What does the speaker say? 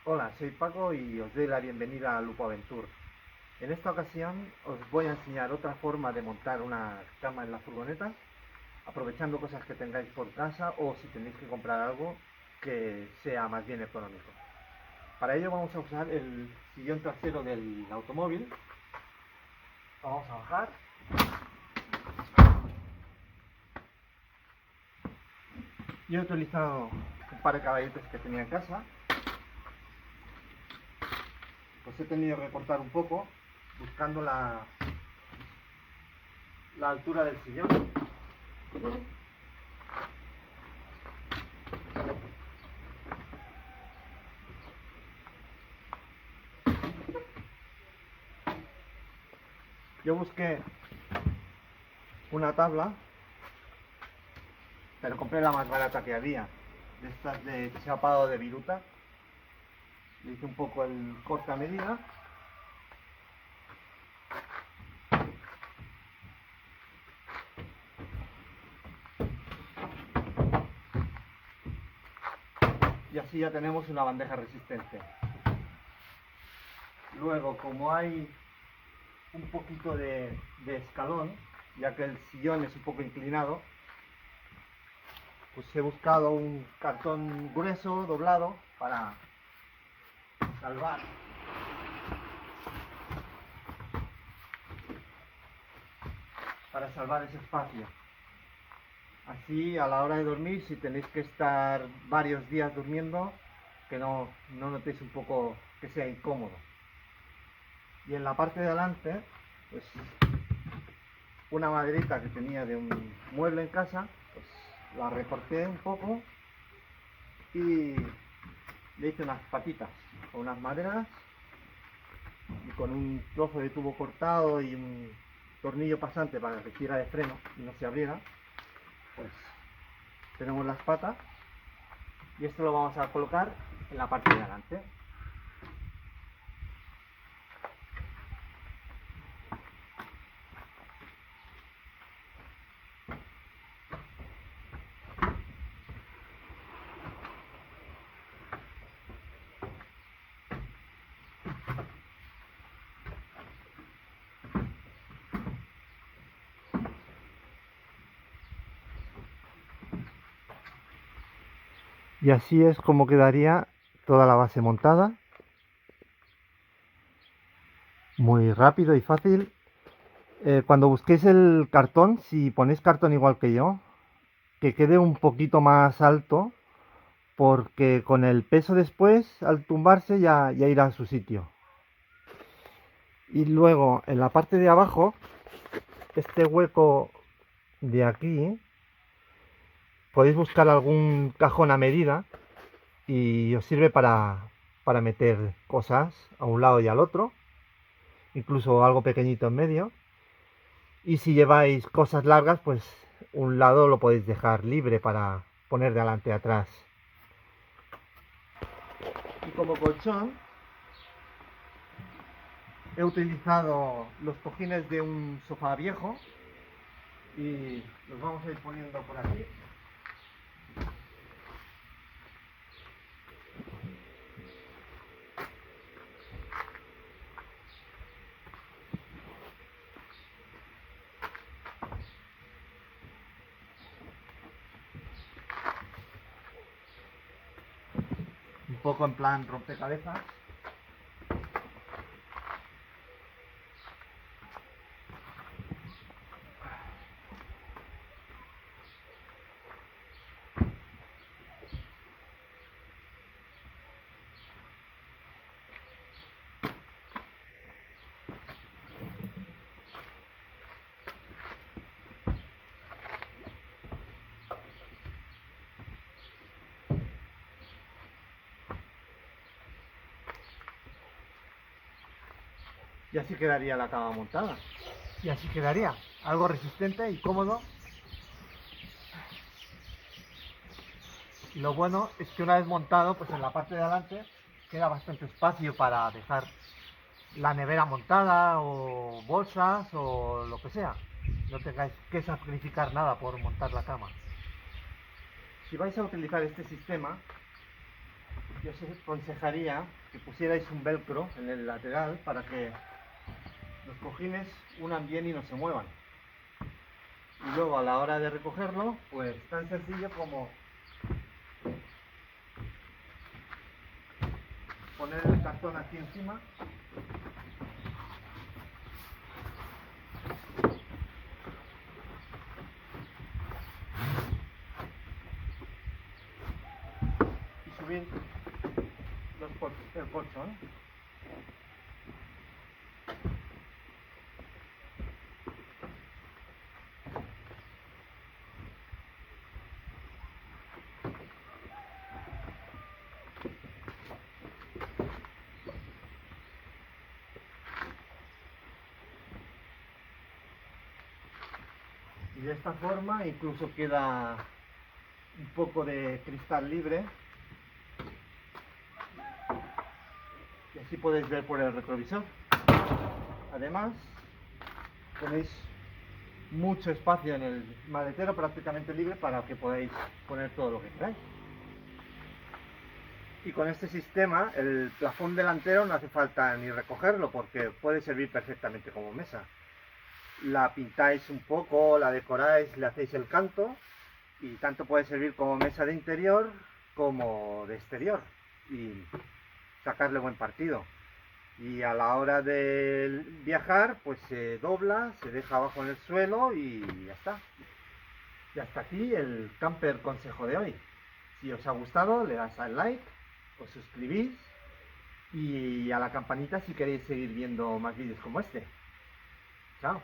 Hola, soy Paco y os doy la bienvenida a Lupo Aventur. En esta ocasión os voy a enseñar otra forma de montar una cama en la furgoneta, aprovechando cosas que tengáis por casa o si tenéis que comprar algo que sea más bien económico. Para ello vamos a usar el sillón trasero del automóvil. Vamos a bajar. Yo he utilizado un par de caballitos que tenía en casa. Pues he tenido que cortar un poco buscando la altura del sillón. Yo busqué una tabla, pero compré la más barata que había, de estas de chapado de viruta. Le hice un poco el corte a medida. Y así ya tenemos una bandeja resistente. Luego, como hay un poquito de escalón, ya que el sillón es un poco inclinado, pues he buscado un cartón grueso, doblado, para salvar ese espacio. Así, a la hora de dormir, si tenéis que estar varios días durmiendo, que no notéis un poco que sea incómodo. Y en la parte de adelante, pues una maderita que tenía de un mueble en casa, pues la recorté un poco y le hice unas patitas con unas maderas y con un trozo de tubo cortado y un tornillo pasante para que tira de freno y no se abriera. Pues tenemos las patas y esto lo vamos a colocar en la parte de adelante. Y así es como quedaría toda la base montada. Muy rápido y fácil. Cuando busquéis el cartón, si ponéis cartón igual que yo, que quede un poquito más alto, porque con el peso después, al tumbarse, ya irá a su sitio. Y luego, en la parte de abajo, este hueco de aquí, podéis buscar algún cajón a medida y os sirve para meter cosas a un lado y al otro, incluso algo pequeñito en medio. Y si lleváis cosas largas, pues un lado lo podéis dejar libre para poner de adelante y atrás. Y como colchón he utilizado los cojines de un sofá viejo y los vamos a ir poniendo por aquí. Un poco en plan rompecabezas. Y así quedaría la cama montada. Y así quedaría, algo resistente y cómodo. Y lo bueno es que una vez montado, pues en la parte de adelante queda bastante espacio para dejar la nevera montada o bolsas o lo que sea. No tengáis que sacrificar nada por montar la cama. Si vais a utilizar este sistema, yo os aconsejaría que pusierais un velcro en el lateral para que los cojines unan bien y no se muevan. Y luego a la hora de recogerlo, pues tan sencillo como poner el cartón aquí encima y subir el colchón. Y de esta forma incluso queda un poco de cristal libre. Y así podéis ver por el retrovisor. Además, tenéis mucho espacio en el maletero, prácticamente libre, para que podáis poner todo lo que queráis. Y con este sistema, el plafón delantero no hace falta ni recogerlo, porque puede servir perfectamente como mesa. La pintáis un poco, la decoráis, le hacéis el canto, y tanto puede servir como mesa de interior como de exterior, y sacarle buen partido. Y a la hora de viajar, pues se dobla, se deja abajo en el suelo y ya está. Y hasta aquí el camper consejo de hoy. Si os ha gustado, le das al like, os suscribís y a la campanita si queréis seguir viendo más vídeos como este. Chao.